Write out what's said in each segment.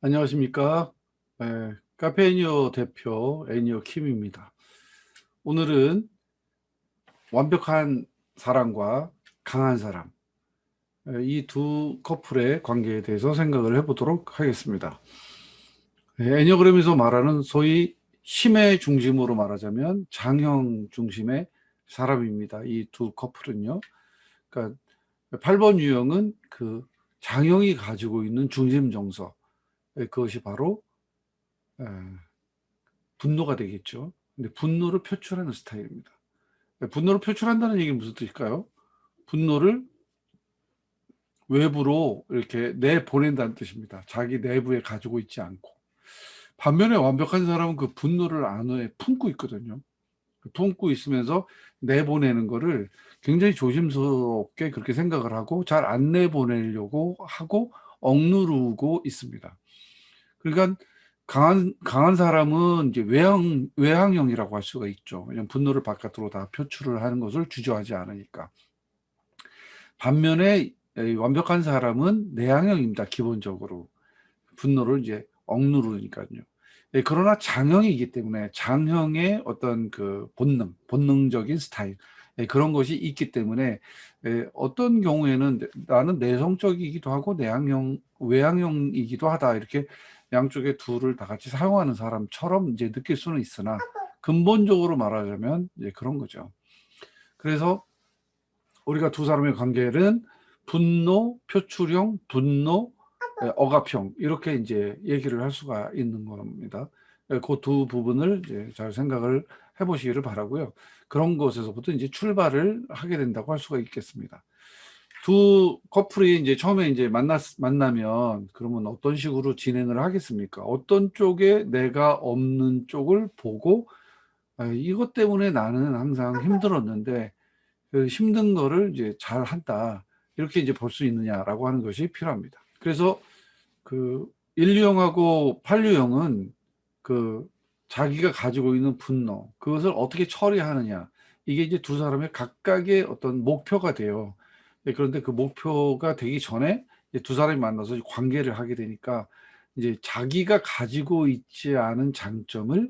안녕하십니까? 카페 애니어 대표 애니어 킴입니다. 오늘은 완벽한 사람과 강한 사람, 이 두 커플의 관계에 대해서 생각을 해보도록 하겠습니다. 애니어그램에서 말하는 소위 힘의 중심으로 말하자면 장형 중심의 사람입니다. 이 두 커플은요. 그러니까 8번 유형은 그 장형이 가지고 있는 중심 정서, 그것이 바로 에, 분노가 되겠죠. 근데 분노를 표출하는 스타일입니다. 분노를 표출한다는 얘기는 무슨 뜻일까요? 분노를 외부로 이렇게 내보낸다는 뜻입니다. 자기 내부에 가지고 있지 않고. 반면에 완벽한 사람은 그 분노를 안에 품고 있거든요. 품고 있으면서 내보내는 거를 굉장히 조심스럽게 그렇게 생각을 하고 잘 안 내보내려고 하고 억누르고 있습니다. 그러니까 강한 사람은 이제 외향형이라고 할 수가 있죠. 왜냐면 분노를 바깥으로 다 표출을 하는 것을 주저하지 않으니까. 반면에 완벽한 사람은 내향형입니다. 기본적으로. 분노를 이제 억누르니까요. 그러나 장형이기 때문에 장형의 어떤 그 본능적인 스타일, 그런 것이 있기 때문에 어떤 경우에는 나는 내성적이기도 하고 외향형이기도 하다. 이렇게 양쪽의 둘을 다 같이 사용하는 사람처럼 이제 느낄 수는 있으나 근본적으로 말하자면 이제 그런 거죠. 그래서 우리가 두 사람의 관계는 분노 표출형, 분노 억압형 이렇게 이제 얘기를 할 수가 있는 겁니다. 그 두 부분을 이제 잘 생각을 해보시기를 바라고요. 그런 것에서부터 이제 출발을 하게 된다고 할 수가 있겠습니다. 두 커플이 이제 처음에 이제 만나면 그러면 어떤 식으로 진행을 하겠습니까? 어떤 쪽에 내가 없는 쪽을 보고 이것 때문에 나는 항상 힘들었는데 그 힘든 거를 이제 잘 한다. 이렇게 이제 볼 수 있느냐라고 하는 것이 필요합니다. 그래서 그 1유형하고 8유형은 그 자기가 가지고 있는 분노, 그것을 어떻게 처리하느냐. 이게 이제 두 사람의 각각의 어떤 목표가 돼요. 그런데 그 목표가 되기 전에 이제 두 사람이 만나서 관계를 하게 되니까 이제 자기가 가지고 있지 않은 장점을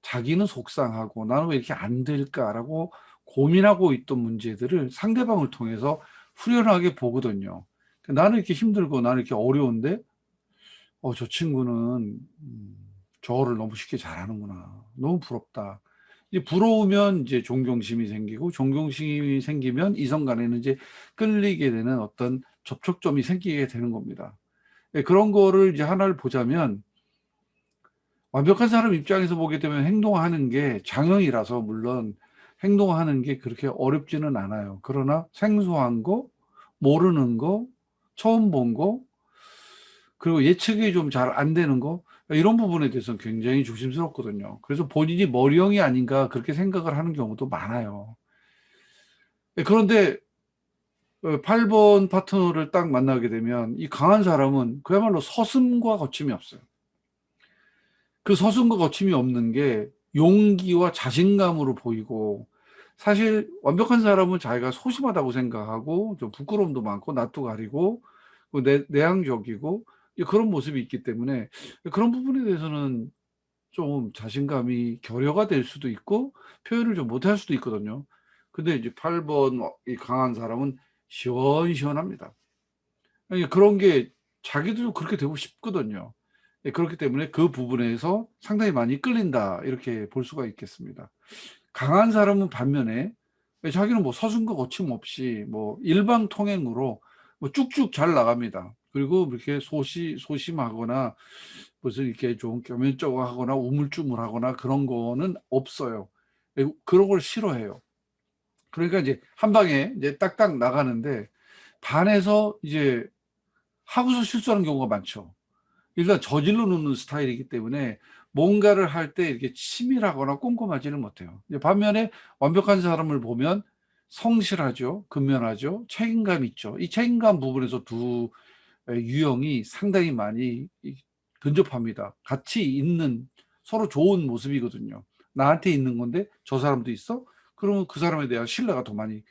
자기는 속상하고 나는 왜 이렇게 안 될까라고 고민하고 있던 문제들을 상대방을 통해서 후련하게 보거든요. 나는 이렇게 힘들고 나는 이렇게 어려운데 저 친구는 저거를 너무 쉽게 잘하는구나. 너무 부럽다. 이제 부러우면 이제 존경심이 생기고 존경심이 생기면 이성 간에는 이제 끌리게 되는 어떤 접촉점이 생기게 되는 겁니다. 그런 거를 이제 하나를 보자면 완벽한 사람 입장에서 보게 되면 행동하는 게 장형이라서 물론 행동하는 게 그렇게 어렵지는 않아요. 그러나 생소한 거, 모르는 거, 처음 본 거, 그리고 예측이 좀 잘 안 되는 거, 이런 부분에 대해서는 굉장히 조심스럽거든요. 그래서 본인이 머리형이 아닌가 그렇게 생각을 하는 경우도 많아요. 그런데 8번 파트너를 딱 만나게 되면 이 강한 사람은 그야말로 서슴과 거침이 없어요. 그 서슴과 거침이 없는 게 용기와 자신감으로 보이고, 사실 완벽한 사람은 자기가 소심하다고 생각하고 좀 부끄러움도 많고 낯도 가리고 내향적이고 그런 모습이 있기 때문에 그런 부분에 대해서는 좀 자신감이 결여가 될 수도 있고 표현을 좀 못할 수도 있거든요. 근데 이제 8번 이 강한 사람은 시원시원합니다. 아니, 그런 게 자기도 그렇게 되고 싶거든요. 그렇기 때문에 그 부분에서 상당히 많이 끌린다 이렇게 볼 수가 있겠습니다. 강한 사람은 반면에 자기는 뭐 서슴과 거침없이 뭐 일방통행으로 뭐 쭉쭉 잘 나갑니다. 그리고 이렇게 소심하거나 무슨 이렇게 좀 교면적하거나 우물쭈물하거나 그런 거는 없어요. 그런 걸 싫어해요. 그러니까 이제 한 방에 이제 딱딱 나가는데 반에서 이제 하고서 실수하는 경우가 많죠. 일단 저질러 놓는 스타일이기 때문에 뭔가를 할 때 이렇게 치밀하거나 꼼꼼하지는 못해요. 반면에 완벽한 사람을 보면 성실하죠. 근면하죠. 책임감 있죠. 이 책임감 부분에서 두 유형이 상당히 많이 근접합니다. 같이 있는 서로 좋은 모습이거든요. 나한테 있는 건데 저 사람도 있어? 그러면 그 사람에 대한 신뢰가 더 많이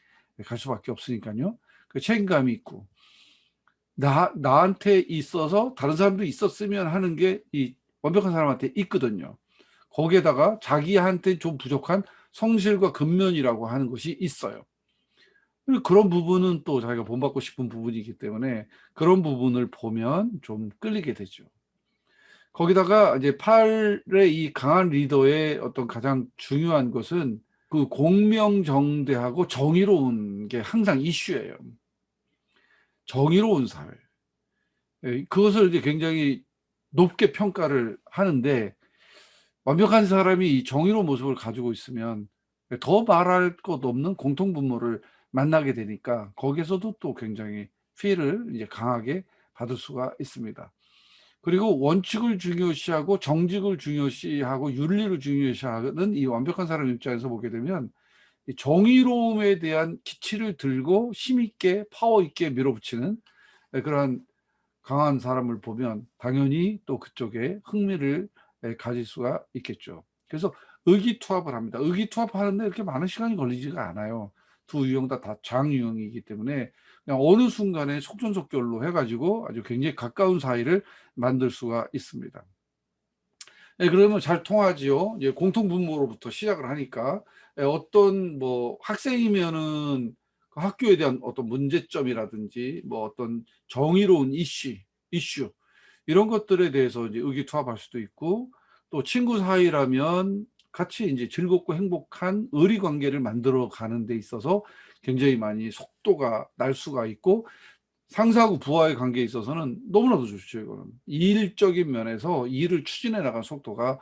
갈 수밖에 없으니까요. 그 책임감이 있고 나한테 있어서 다른 사람도 있었으면 하는 게 이 완벽한 사람한테 있거든요. 거기에다가 자기한테 좀 부족한 성실과 근면이라고 하는 것이 있어요. 그런 부분은 또 자기가 본받고 싶은 부분이기 때문에 그런 부분을 보면 좀 끌리게 되죠. 거기다가 이제 8의 이 강한 리더의 어떤 가장 중요한 것은 그 공명정대하고 정의로운 게 항상 이슈예요. 정의로운 사회. 그것을 이제 굉장히 높게 평가를 하는데, 완벽한 사람이 이 정의로운 모습을 가지고 있으면 더 말할 것 없는 공통분모를 만나게 되니까 거기에서도 또 굉장히 피해를 이제 강하게 받을 수가 있습니다. 그리고 원칙을 중요시하고 정직을 중요시하고 윤리를 중요시하는 이 완벽한 사람 입장에서 보게 되면 이 정의로움에 대한 기치를 들고 힘있게 파워 있게 밀어붙이는 그러한 강한 사람을 보면 당연히 또 그쪽에 흥미를 가질 수가 있겠죠. 그래서 의기투합을 합니다. 의기투합하는데 이렇게 많은 시간이 걸리지가 않아요. 두 유형 다 장유형이기 때문에 그냥 어느 순간에 속전속결로 해가지고 아주 굉장히 가까운 사이를 만들 수가 있습니다. 그러면 잘 통하지요. 이제 공통분모로부터 시작을 하니까 어떤 뭐 학생이면은 그 학교에 대한 어떤 문제점이라든지 뭐 어떤 정의로운 이슈 이런 것들에 대해서 이제 의기투합할 수도 있고, 또 친구 사이라면 같이 이제 즐겁고 행복한 의리 관계를 만들어 가는 데 있어서 굉장히 많이 속도가 날 수가 있고, 상사하고 부하의 관계에 있어서는 너무나도 좋죠. 이거는 일적인 면에서 일을 추진해 나갈 속도가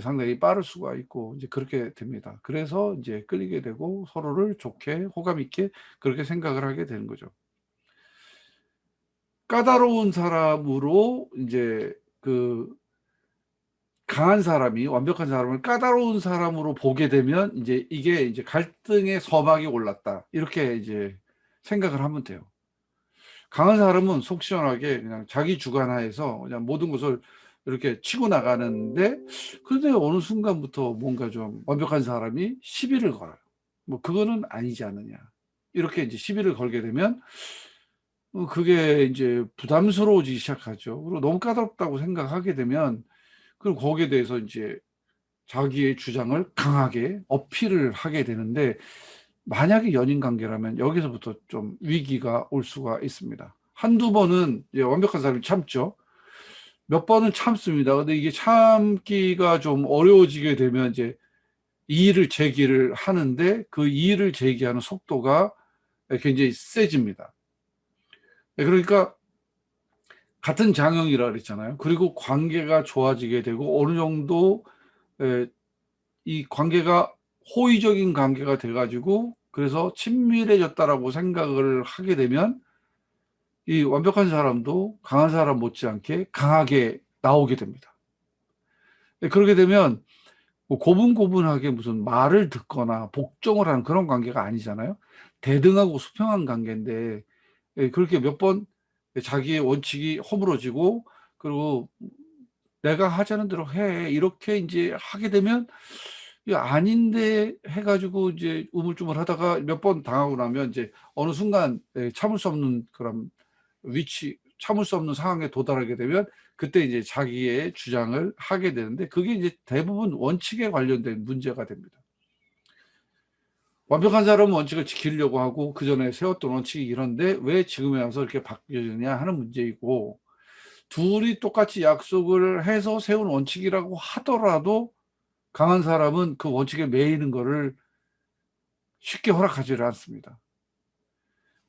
상당히 빠를 수가 있고 이제 그렇게 됩니다. 그래서 이제 끌리게 되고 서로를 좋게 호감 있게 그렇게 생각을 하게 되는 거죠. 까다로운 사람으로 이제 그 강한 사람이 완벽한 사람을 까다로운 사람으로 보게 되면 이제 이게 이제 갈등의 서막이 올랐다, 이렇게 이제 생각을 하면 돼요. 강한 사람은 속 시원하게 그냥 자기 주관하에서 그냥 모든 것을 이렇게 치고 나가는데, 그런데 어느 순간부터 뭔가 좀 완벽한 사람이 시비를 걸어요. 뭐 그거는 아니지 않느냐, 이렇게 이제 시비를 걸게 되면 그게 이제 부담스러워지기 시작하죠. 그리고 너무 까다롭다고 생각하게 되면 그럼 거기에 대해서 이제 자기의 주장을 강하게 어필을 하게 되는데, 만약에 연인 관계라면 여기서부터 좀 위기가 올 수가 있습니다. 한두 번은 완벽한 사람이 참죠. 몇 번은 참습니다. 근데 이게 참기가 좀 어려워지게 되면 이제 이의를 제기를 하는데 그 이의를 제기하는 속도가 굉장히 세집니다. 그러니까 같은 장형이라 그랬잖아요. 그리고 관계가 좋아지게 되고 어느 정도 이 관계가 호의적인 관계가 돼가지고 그래서 친밀해졌다라고 생각을 하게 되면 이 완벽한 사람도 강한 사람 못지않게 강하게 나오게 됩니다. 그렇게 되면 뭐 고분고분하게 무슨 말을 듣거나 복종을 하는 그런 관계가 아니잖아요. 대등하고 수평한 관계인데 그렇게 몇 번 자기의 원칙이 허물어지고 그리고 내가 하자는 대로 해 이렇게 이제 하게 되면 이게 아닌데 해가지고 이제 우물쭈물하다가 몇 번 당하고 나면 이제 어느 순간 참을 수 없는 그런 참을 수 없는 상황에 도달하게 되면 그때 이제 자기의 주장을 하게 되는데 그게 이제 대부분 원칙에 관련된 문제가 됩니다. 완벽한 사람은 원칙을 지키려고 하고 그 전에 세웠던 원칙이 이런데 왜 지금에 와서 이렇게 바뀌어지냐 하는 문제이고, 둘이 똑같이 약속을 해서 세운 원칙이라고 하더라도 강한 사람은 그 원칙에 매이는 거를 쉽게 허락하지를 않습니다.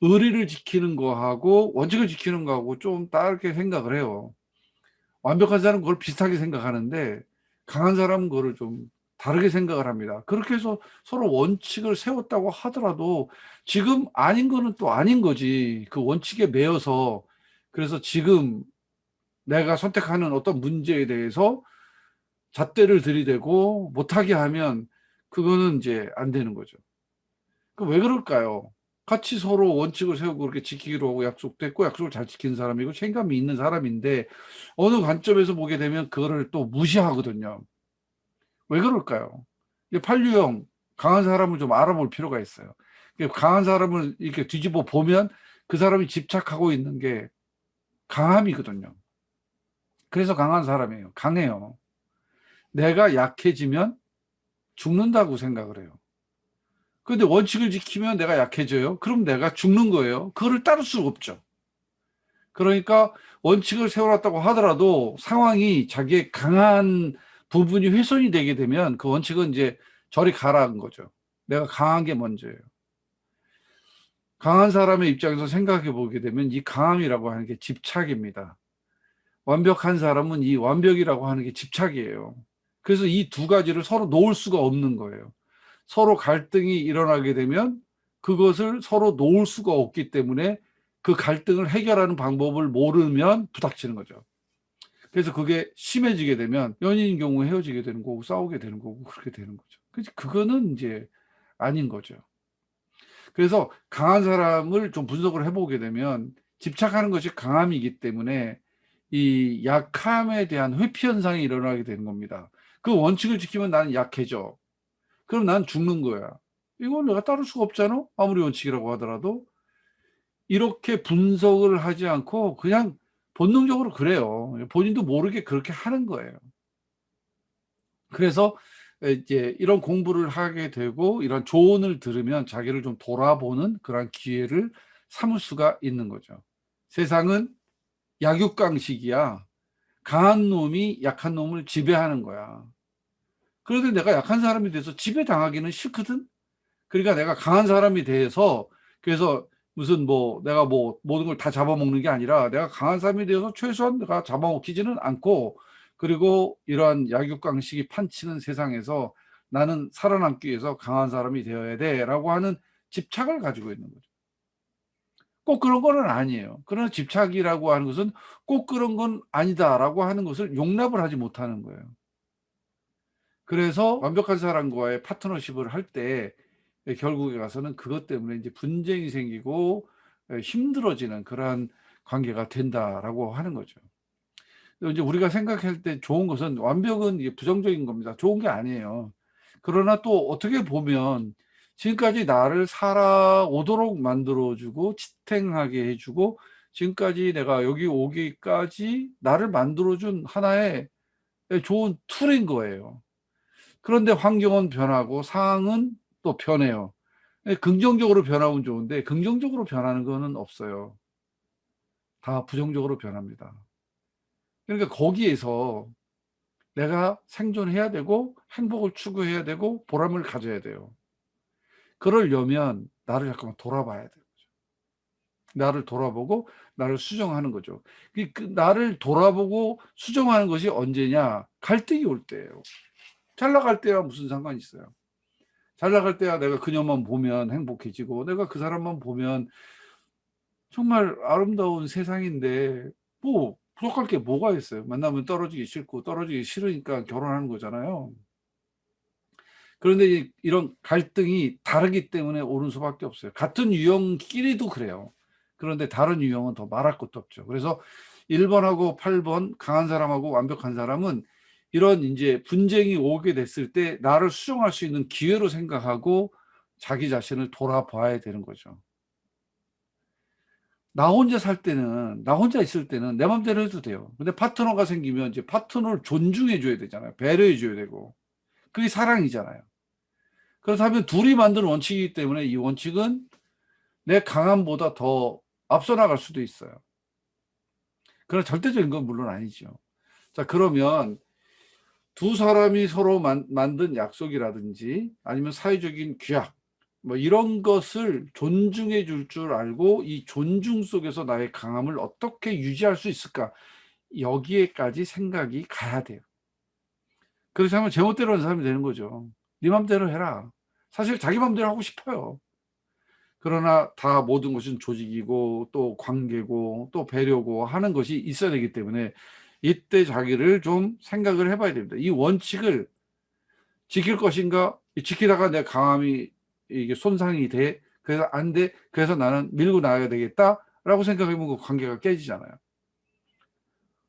의리를 지키는 거하고 원칙을 지키는 거하고 좀 다르게 생각을 해요. 완벽한 사람은 그걸 비슷하게 생각하는데 강한 사람은 그거를 좀 다르게 생각을 합니다. 그렇게 해서 서로 원칙을 세웠다고 하더라도 지금 아닌 거는 또 아닌 거지. 그 원칙에 매여서 그래서 지금 내가 선택하는 어떤 문제에 대해서 잣대를 들이대고 못하게 하면 그거는 이제 안 되는 거죠. 왜 그럴까요? 같이 서로 원칙을 세우고 그렇게 지키기로 하고 약속됐고 약속을 잘 지키는 사람이고 책임감이 있는 사람인데 어느 관점에서 보게 되면 그거를 또 무시하거든요. 왜 그럴까요? 판류형 강한 사람을 좀 알아볼 필요가 있어요. 강한 사람을 이렇게 뒤집어 보면 그 사람이 집착하고 있는 게 강함이거든요. 그래서 강한 사람이에요. 강해요. 내가 약해지면 죽는다고 생각을 해요. 근데 원칙을 지키면 내가 약해져요. 그럼 내가 죽는 거예요. 그거를 따를 수가 없죠. 그러니까 원칙을 세워놨다고 하더라도 상황이 자기의 강한 부분이 훼손이 되게 되면 그 원칙은 이제 저리 가라는 거죠. 내가 강한 게 먼저예요. 강한 사람의 입장에서 생각해 보게 되면 이 강함이라고 하는 게 집착입니다. 완벽한 사람은 이 완벽이라고 하는 게 집착이에요. 그래서 이 두 가지를 서로 놓을 수가 없는 거예요. 서로 갈등이 일어나게 되면 그것을 서로 놓을 수가 없기 때문에 그 갈등을 해결하는 방법을 모르면 부닥치는 거죠. 그래서 그게 심해지게 되면 연인인 경우 헤어지게 되는 거고 싸우게 되는 거고 그렇게 되는 거죠. 그거는 이제 아닌 거죠. 그래서 강한 사람을 좀 분석을 해보게 되면 집착하는 것이 강함이기 때문에 이 약함에 대한 회피 현상이 일어나게 되는 겁니다. 그 원칙을 지키면 나는 약해져. 그럼 난 죽는 거야. 이건 내가 따를 수가 없잖아. 아무리 원칙이라고 하더라도. 이렇게 분석을 하지 않고 그냥 본능적으로 그래요. 본인도 모르게 그렇게 하는 거예요. 그래서 이제 이런 공부를 하게 되고 이런 조언을 들으면 자기를 좀 돌아보는 그런 기회를 삼을 수가 있는 거죠. 세상은 약육강식이야. 강한 놈이 약한 놈을 지배하는 거야. 그런데 내가 약한 사람이 돼서 지배당하기는 싫거든. 그러니까 내가 강한 사람이 돼서 그래서 무슨 뭐 내가 뭐 모든 걸 다 잡아먹는 게 아니라 내가 강한 사람이 되어서 최소한 내가 잡아먹히지는 않고 그리고 이러한 약육강식이 판치는 세상에서 나는 살아남기 위해서 강한 사람이 되어야 돼라고 하는 집착을 가지고 있는 거죠. 꼭 그런 거는 아니에요. 그러나 집착이라고 하는 것은 꼭 그런 건 아니다라고 하는 것을 용납을 하지 못하는 거예요. 그래서 완벽한 사람과의 파트너십을 할 때 결국에 가서는 그것 때문에 이제 분쟁이 생기고 힘들어지는 그러한 관계가 된다라고 하는 거죠. 이제 우리가 생각할 때 좋은 것은 완벽은 이게 부정적인 겁니다. 좋은 게 아니에요. 그러나 또 어떻게 보면 지금까지 나를 살아오도록 만들어주고 지탱하게 해주고 지금까지 내가 여기 오기까지 나를 만들어준 하나의 좋은 툴인 거예요. 그런데 환경은 변하고 상황은 또 변해요. 긍정적으로 변하면 좋은데 긍정적으로 변하는 거는 없어요. 다 부정적으로 변합니다. 그러니까 거기에서 내가 생존해야 되고 행복을 추구해야 되고 보람을 가져야 돼요. 그러려면 나를 잠깐만 돌아봐야 돼요. 나를 돌아보고 나를 수정하는 거죠. 그 나를 돌아보고 수정하는 것이 언제냐? 갈등이 올 때예요. 잘 나갈 때야 무슨 상관이 있어요. 잘 나갈 때야 내가 그녀만 보면 행복해지고 내가 그 사람만 보면 정말 아름다운 세상인데 뭐 부족할 게 뭐가 있어요. 만나면 떨어지기 싫고 떨어지기 싫으니까 결혼하는 거잖아요. 그런데 이런 갈등이 다르기 때문에 오는 수밖에 없어요. 같은 유형끼리도 그래요. 그런데 다른 유형은 더 말할 것도 없죠. 그래서 1번하고 8번 강한 사람하고 완벽한 사람은 이런 이제 분쟁이 오게 됐을 때 나를 수정할 수 있는 기회로 생각하고 자기 자신을 돌아봐야 되는 거죠. 나 혼자 살 때는 나 혼자 있을 때는 내 맘대로 해도 돼요. 근데 파트너가 생기면 이제 파트너를 존중해 줘야 되잖아요. 배려해 줘야 되고. 그게 사랑이잖아요. 그렇다면 둘이 만든 원칙이기 때문에 이 원칙은 내 강함보다 더 앞서 나갈 수도 있어요. 그러나 절대적인 건 물론 아니죠. 자, 그러면 두 사람이 서로 만든 약속이라든지 아니면 사회적인 규약 뭐 이런 것을 존중해 줄 알고 이 존중 속에서 나의 강함을 어떻게 유지할 수 있을까? 여기에까지 생각이 가야 돼요. 그렇지 않으면 제멋대로 하는 사람이 되는 거죠. 네 맘대로 해라. 사실 자기 맘대로 하고 싶어요. 그러나 다 모든 것은 조직이고 또 관계고 또 배려고 하는 것이 있어야 되기 때문에 이때 자기를 좀 생각을 해봐야 됩니다. 이 원칙을 지킬 것인가? 지키다가 내 강함이 이게 손상이 돼. 그래서 안 돼. 그래서 나는 밀고 나가야 되겠다라고 생각해보면 그 관계가 깨지잖아요.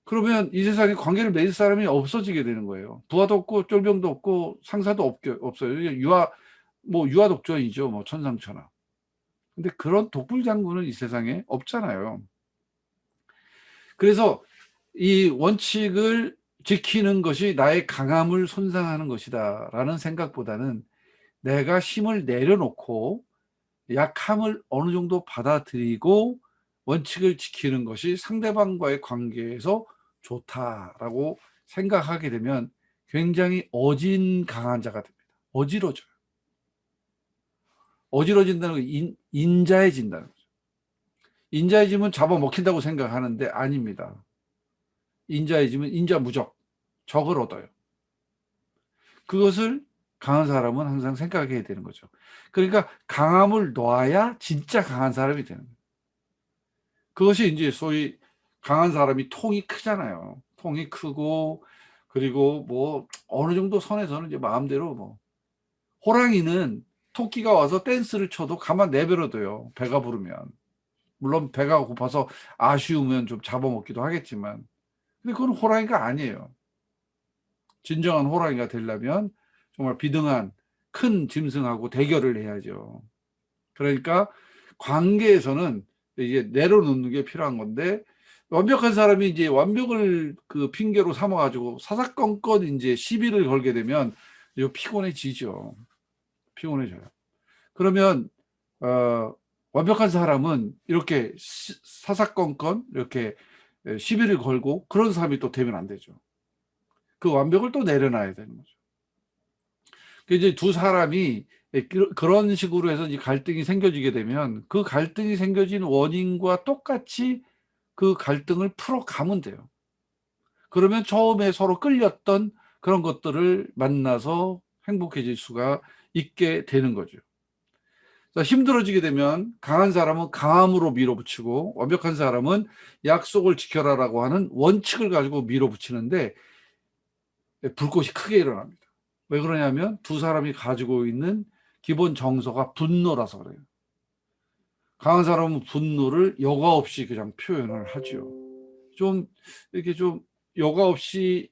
그러면 이 세상에 관계를 맺을 사람이 없어지게 되는 거예요. 부하도 없고 쫄병도 없고 상사도 없어요. 유아독존이죠. 뭐 천상천하. 근데 그런 독불장군은 이 세상에 없잖아요. 그래서 이 원칙을 지키는 것이 나의 강함을 손상하는 것이다라는 생각보다는 내가 힘을 내려놓고 약함을 어느 정도 받아들이고 원칙을 지키는 것이 상대방과의 관계에서 좋다라고 생각하게 되면 굉장히 어진 자가 됩니다. 어지러져요. 어지러진다는 건 인자해진다는 거죠. 인자해지면 잡아먹힌다고 생각하는데 아닙니다. 인자해지면 인자무적, 적을 얻어요. 그것을 강한 사람은 항상 생각해야 되는 거죠. 그러니까 강함을 놔야 진짜 강한 사람이 되는 거예요. 그것이 이제 소위 강한 사람이 통이 크잖아요. 통이 크고, 그리고 뭐 어느 정도 선에서는 이제 마음대로 뭐 호랑이는 토끼가 와서 댄스를 쳐도 가만 내버려둬요. 배가 부르면. 물론 배가 고파서 아쉬우면 좀 잡아먹기도 하겠지만, 근데 그건 호랑이가 아니에요. 진정한 호랑이가 되려면 정말 비등한 큰 짐승하고 대결을 해야죠. 그러니까 관계에서는 이제 내려놓는 게 필요한 건데, 완벽한 사람이 이제 완벽을 그 핑계로 삼아가지고 사사건건 이제 시비를 걸게 되면 이거 피곤해지죠. 피곤해져요. 그러면 완벽한 사람은 이렇게 사사건건 이렇게 시비를 걸고 그런 사람이 또 되면 안 되죠. 그 완벽을 또 내려놔야 되는 거죠. 이제 두 사람이 그런 식으로 해서 이 갈등이 생겨지게 되면 그 갈등이 생겨진 원인과 똑같이 그 갈등을 풀어가면 돼요. 그러면 처음에 서로 끌렸던 그런 것들을 만나서 행복해질 수가 있게 되는 거죠. 힘들어지게 되면 강한 사람은 강함으로 밀어붙이고 완벽한 사람은 약속을 지켜라라고 하는 원칙을 가지고 밀어붙이는데 불꽃이 크게 일어납니다. 왜 그러냐면 두 사람이 가지고 있는 기본 정서가 분노라서 그래요. 강한 사람은 분노를 여과 없이 그냥 표현을 하죠. 좀 이렇게 좀 여과 없이가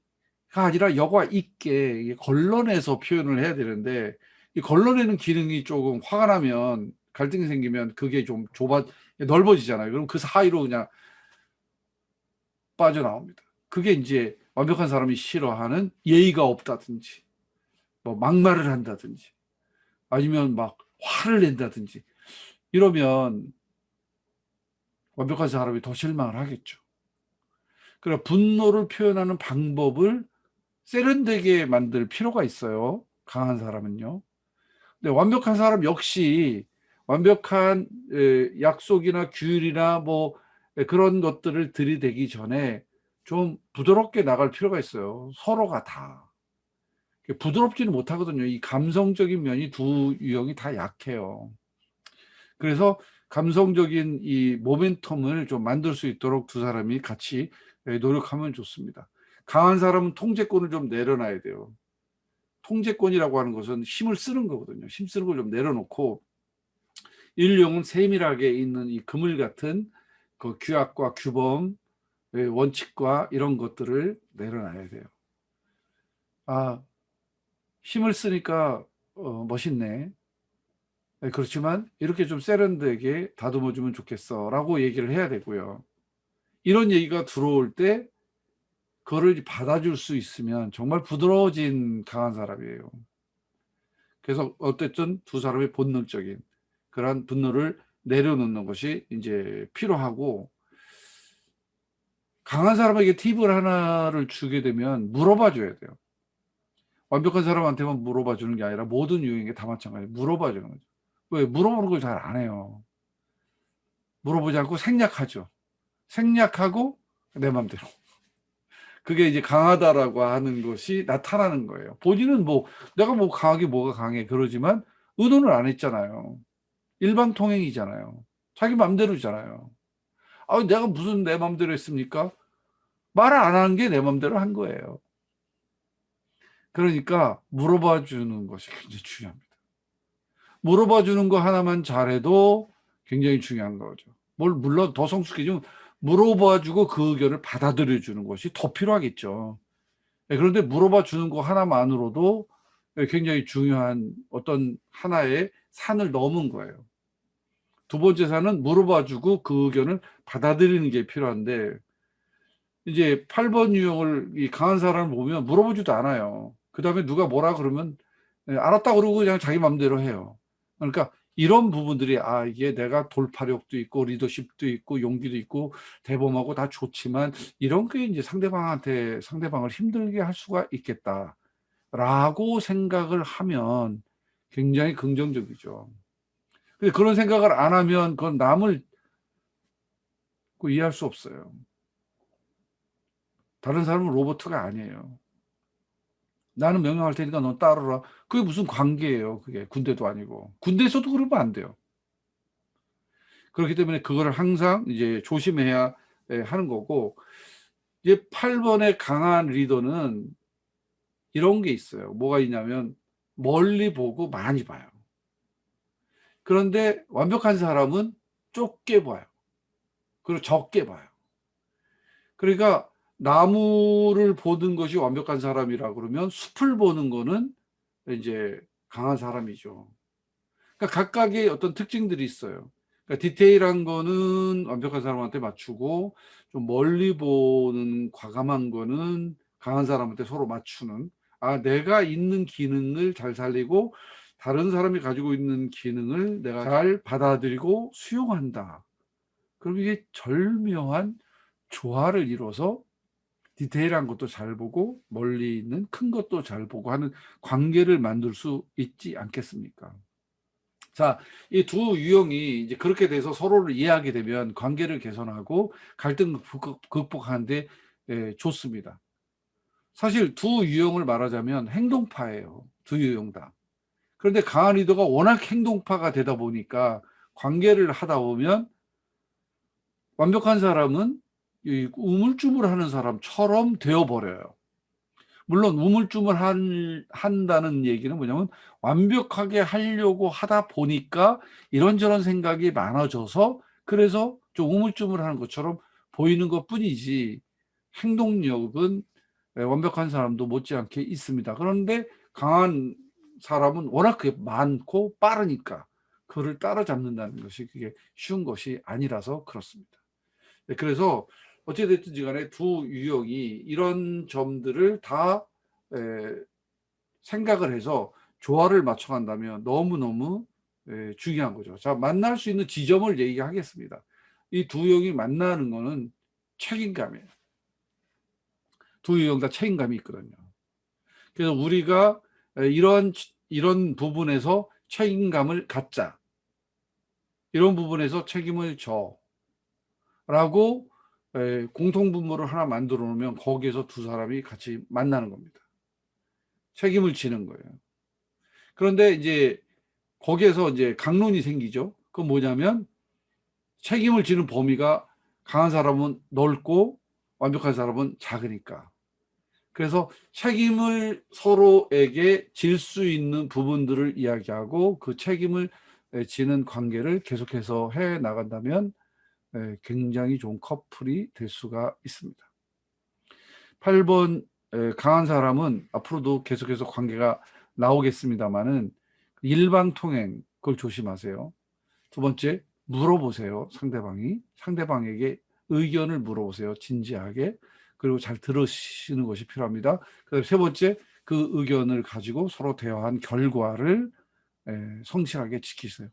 아니라 여과 있게 걸러내서 표현을 해야 되는데 이 걸러내는 기능이 조금 화가 나면 갈등이 생기면 그게 좀 넓어지잖아요. 그럼 그 사이로 그냥 빠져나옵니다. 그게 이제 완벽한 사람이 싫어하는 예의가 없다든지 뭐 막말을 한다든지 아니면 막 화를 낸다든지 이러면 완벽한 사람이 더 실망을 하겠죠. 그러나 분노를 표현하는 방법을 세련되게 만들 필요가 있어요. 강한 사람은요. 근데 완벽한 사람 역시 완벽한 약속이나 규율이나 뭐 그런 것들을 들이대기 전에 좀 부드럽게 나갈 필요가 있어요. 서로가 다. 부드럽지는 못하거든요. 이 감성적인 면이 두 유형이 다 약해요. 그래서 감성적인 이 모멘텀을 좀 만들 수 있도록 두 사람이 같이 노력하면 좋습니다. 강한 사람은 통제권을 좀 내려놔야 돼요. 통제권이라고 하는 것은 힘을 쓰는 거거든요. 힘 쓰는 걸 좀 내려놓고 일용은 세밀하게 있는 이 그물 같은 그 규약과 규범, 원칙과 이런 것들을 내려놔야 돼요. 아, 힘을 쓰니까 멋있네. 그렇지만 이렇게 좀 세련되게 다듬어주면 좋겠어 라고 얘기를 해야 되고요. 이런 얘기가 들어올 때 그거를 받아줄 수 있으면 정말 부드러워진 강한 사람이에요. 그래서 어쨌든 두 사람의 본능적인 그런 분노를 내려놓는 것이 이제 필요하고, 강한 사람에게 팁을 하나를 주게 되면 물어봐 줘야 돼요. 완벽한 사람한테만 물어봐 주는 게 아니라 모든 유형에게 다 마찬가지예요. 물어봐 주는 거죠. 왜? 물어보는 걸 잘 안 해요. 물어보지 않고 생략하죠. 생략하고 내 맘대로. 그게 이제 강하다라고 하는 것이 나타나는 거예요. 본인은 뭐 내가 뭐 강하게 뭐가 강해 그러지만 의논을 안 했잖아요. 일방통행이잖아요. 자기 맘대로잖아요. 아, 내가 무슨 내 맘대로 했습니까? 말을 안 하는 게 내 맘대로 한 거예요. 그러니까 물어봐 주는 것이 굉장히 중요합니다. 물어봐 주는 거 하나만 잘해도 굉장히 중요한 거죠. 물론 더 성숙해지면 물어봐 주고 그 의견을 받아들여 주는 것이 더 필요하겠죠. 그런데 물어봐 주는 거 하나만으로도 굉장히 중요한 어떤 하나의 산을 넘은 거예요. 두 번째 산은 물어봐 주고 그 의견을 받아들이는 게 필요한데 이제 8번 유형을 이 강한 사람을 보면 물어보지도 않아요. 그다음에 누가 뭐라 그러면 알았다 그러고 그냥 자기 맘대로 해요. 그러니까 이런 부분들이 이게 내가 돌파력도 있고 리더십도 있고 용기도 있고 대범하고 다 좋지만 이런 게 이제 상대방을 힘들게 할 수가 있겠다라고 생각을 하면 굉장히 긍정적이죠. 근데 그런 생각을 안 하면 그건 남을 이해할 수 없어요. 다른 사람은 로봇가 아니에요. 나는 명령할 테니까 넌 따르라. 그게 무슨 관계예요, 그게. 군대도 아니고. 군대에서도 그러면 안 돼요. 그렇기 때문에 그거를 항상 이제 조심해야 하는 거고, 이제 8번의 강한 리더는 이런 게 있어요. 뭐가 있냐면, 멀리 보고 많이 봐요. 그런데 완벽한 사람은 좁게 봐요. 그리고 적게 봐요. 그러니까 나무를 보는 것이 완벽한 사람이라 그러면 숲을 보는 거는 이제 강한 사람이죠. 그러니까 각각의 어떤 특징들이 있어요. 그러니까 디테일한 거는 완벽한 사람한테 맞추고 좀 멀리 보는 과감한 거는 강한 사람한테 서로 맞추는, 내가 있는 기능을 잘 살리고 다른 사람이 가지고 있는 기능을 내가 잘 받아들이고 수용한다. 그럼 이게 절묘한 조화를 이뤄서 디테일한 것도 잘 보고 멀리 있는 큰 것도 잘 보고 하는 관계를 만들 수 있지 않겠습니까? 자, 이 두 유형이 이제 그렇게 돼서 서로를 이해하게 되면 관계를 개선하고 갈등 극복하는데 좋습니다. 사실 두 유형을 말하자면 행동파예요. 두 유형 다. 그런데 강한 리더가 워낙 행동파가 되다 보니까 관계를 하다 보면 완벽한 사람은 이 우물쭈물하는 사람처럼 되어버려요. 물론 한다는 얘기는 뭐냐면 완벽하게 하려고 하다 보니까 이런저런 생각이 많아져서 그래서 좀 우물쭈물하는 것처럼 보이는 것뿐이지 행동력은 완벽한 사람도 못지않게 있습니다. 그런데 강한 사람은 워낙 그게 많고 빠르니까 그를 따라잡는다는 것이 그게 쉬운 것이 아니라서 그렇습니다. 그래서 어찌됐든지 간에 두 유형이 이런 점들을 다 생각을 해서 조화를 맞춰간다면 너무너무 중요한 거죠. 자, 만날 수 있는 지점을 얘기하겠습니다. 이 두 유형이 만나는 거는 책임감이에요. 두 유형 다 책임감이 있거든요. 그래서 우리가 이런 부분에서 책임감을 갖자. 이런 부분에서 책임을 져라고 공통분모를 하나 만들어 놓으면 거기에서 두 사람이 같이 만나는 겁니다. 책임을 지는 거예요. 그런데 이제 거기에서 이제 강론이 생기죠. 그건 뭐냐면 책임을 지는 범위가 강한 사람은 넓고 완벽한 사람은 작으니까. 그래서 책임을 서로에게 질 수 있는 부분들을 이야기하고 그 책임을 지는 관계를 계속해서 해 나간다면 굉장히 좋은 커플이 될 수가 있습니다. 8번 강한 사람은 앞으로도 계속해서 관계가 나오겠습니다만은 일방통행 그걸 조심하세요. 두 번째, 물어보세요. 상대방에게 의견을 물어보세요. 진지하게. 그리고 잘 들으시는 것이 필요합니다. 그다음에 세 번째, 그 의견을 가지고 서로 대화한 결과를 성실하게 지키세요.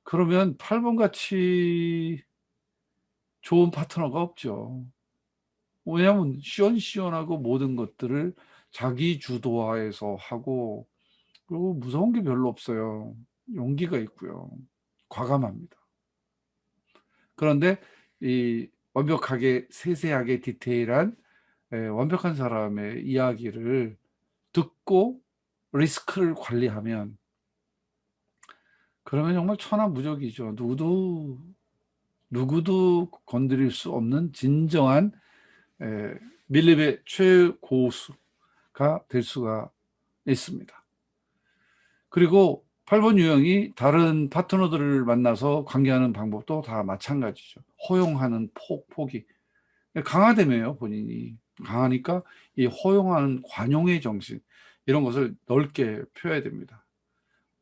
그러면 8번 같이 좋은 파트너가 없죠. 왜냐하면 시원시원하고 모든 것들을 자기 주도화해서 하고 그리고 무서운 게 별로 없어요. 용기가 있고요. 과감합니다. 그런데 이 완벽하게 세세하게 디테일한 완벽한 사람의 이야기를 듣고 리스크를 관리하면 그러면 정말 천하무적이죠. 누구도 건드릴 수 없는 진정한 밀립의 최고수가 될 수가 있습니다. 그리고 8번 유형이 다른 파트너들을 만나서 관계하는 방법도 다 마찬가지죠. 허용하는 폭이 강하다며요. 본인이 강하니까 이 허용하는 관용의 정신 이런 것을 넓게 펴야 됩니다.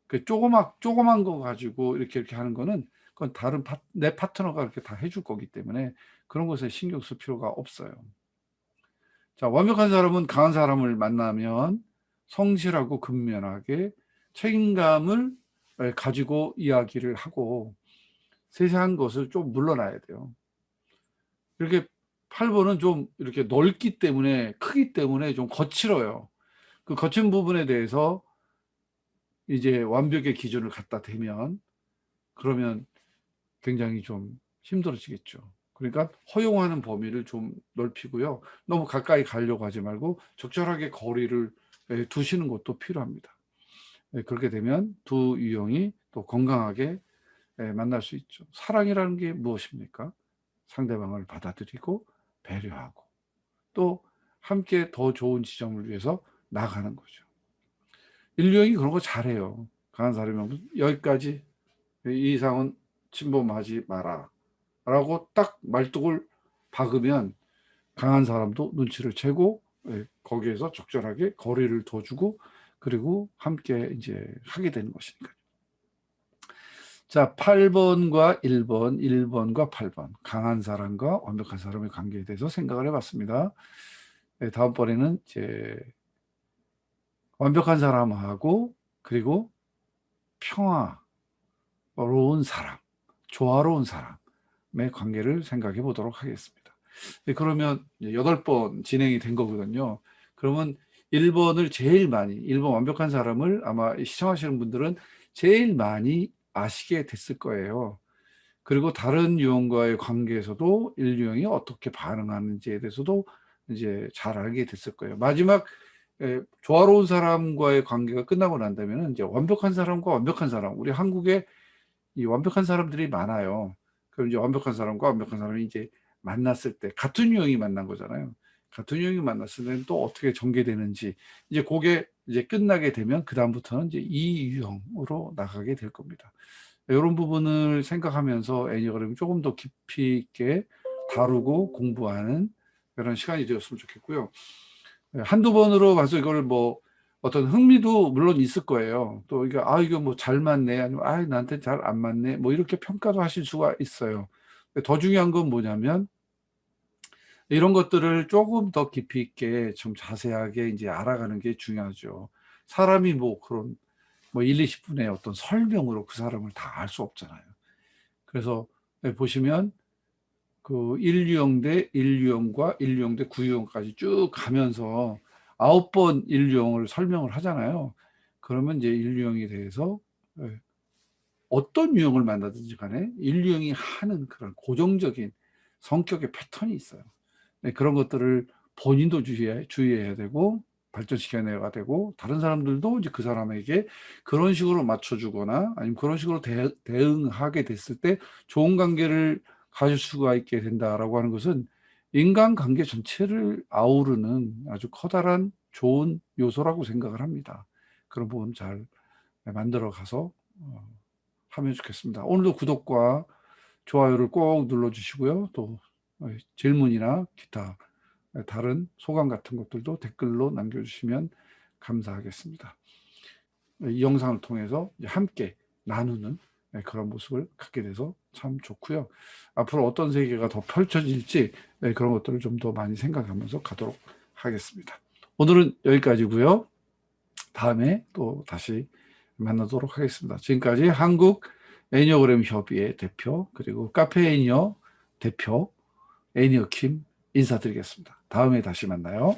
그 조그만 거 가지고 이렇게 하는 거는 그건 내 파트너가 그렇게 다 해줄 거기 때문에 그런 것에 신경 쓸 필요가 없어요. 자, 완벽한 사람은 강한 사람을 만나면 성실하고 근면하게 책임감을 가지고 이야기를 하고 세세한 것을 좀 물러나야 돼요. 이렇게 8번은 좀 이렇게 넓기 때문에, 크기 때문에 좀 거칠어요. 그 거친 부분에 대해서 이제 완벽의 기준을 갖다 대면 그러면 굉장히 좀 힘들어지겠죠. 그러니까 허용하는 범위를 좀 넓히고요. 너무 가까이 가려고 하지 말고 적절하게 거리를 두시는 것도 필요합니다. 그렇게 되면 두 유형이 또 건강하게 만날 수 있죠. 사랑이라는 게 무엇입니까? 상대방을 받아들이고 배려하고 또 함께 더 좋은 지점을 위해서 나가는 거죠. 인류형이 그런 거 잘해요. 강한 사람이 여기까지, 이 이상은 침범하지 마라 라고 딱 말뚝을 박으면 강한 사람도 눈치를 채고 거기에서 적절하게 거리를 둬주고 그리고 함께 이제 하게 되는 것이니까요. 자, 8번과 1번과 8번. 강한 사람과 완벽한 사람의 관계에 대해서 생각을 해봤습니다. 다음번에는 이제 완벽한 사람하고 그리고 평화로운 사람, 조화로운 사람의 관계를 생각해 보도록 하겠습니다. 그러면 8번 진행이 된 거거든요. 그러면 1번을 제일 많이, 1번 완벽한 사람을 아마 시청하시는 분들은 제일 많이 아시게 됐을 거예요. 그리고 다른 유형과의 관계에서도 1유형이 어떻게 반응하는지에 대해서도 이제 잘 알게 됐을 거예요. 마지막 조화로운 사람과의 관계가 끝나고 난다면 이제 완벽한 사람과 완벽한 사람, 우리 한국에 이 완벽한 사람들이 많아요. 그럼 이제 완벽한 사람과 완벽한 사람이 이제 만났을 때 같은 유형이 만난 거잖아요. 같은 유형이 만났을 때는 또 어떻게 전개되는지 이제 그게 이제 끝나게 되면 그 다음부터는 이제 이 유형으로 나가게 될 겁니다. 이런 부분을 생각하면서 애니어그램을 조금 더 깊이 있게 다루고 공부하는 그런 시간이 되었으면 좋겠고요. 한두 번으로 봐서 이걸 뭐 어떤 흥미도 물론 있을 거예요. 또 이게 이거 뭐 잘 맞네 아니면 나한테 잘 안 맞네 뭐 이렇게 평가도 하실 수가 있어요. 더 중요한 건 뭐냐면 이런 것들을 조금 더 깊이 있게 좀 자세하게 이제 알아가는 게 중요하죠. 사람이 뭐 그런 뭐 1, 20분의 어떤 설명으로 그 사람을 다 알 수 없잖아요. 그래서 보시면 그 1유형 대 1유형과 1유형 대 9유형까지 쭉 가면서 9번 1유형을 설명을 하잖아요. 그러면 이제 1유형에 대해서 어떤 유형을 만나든지 간에 1유형이 하는 그런 고정적인 성격의 패턴이 있어요. 그런 것들을 본인도 주의해야 되고 발전시켜내야 되고 다른 사람들도 이제 그 사람에게 그런 식으로 맞춰주거나 아니면 그런 식으로 대응하게 됐을 때 좋은 관계를 가질 수가 있게 된다라고 하는 것은 인간관계 전체를 아우르는 아주 커다란 좋은 요소라고 생각을 합니다. 그런 부분 잘 만들어 가서 하면 좋겠습니다. 오늘도 구독과 좋아요를 꼭 눌러주시고요. 또 질문이나 기타 다른 소감 같은 것들도 댓글로 남겨주시면 감사하겠습니다. 이 영상을 통해서 함께 나누는 그런 모습을 갖게 돼서 참 좋고요. 앞으로 어떤 세계가 더 펼쳐질지 그런 것들을 좀 더 많이 생각하면서 가도록 하겠습니다. 오늘은 여기까지고요. 다음에 또 다시 만나도록 하겠습니다. 지금까지 한국 애니어그램 협의회 대표 그리고 카페 애니어 대표 애니어킴 인사드리겠습니다. 다음에 다시 만나요.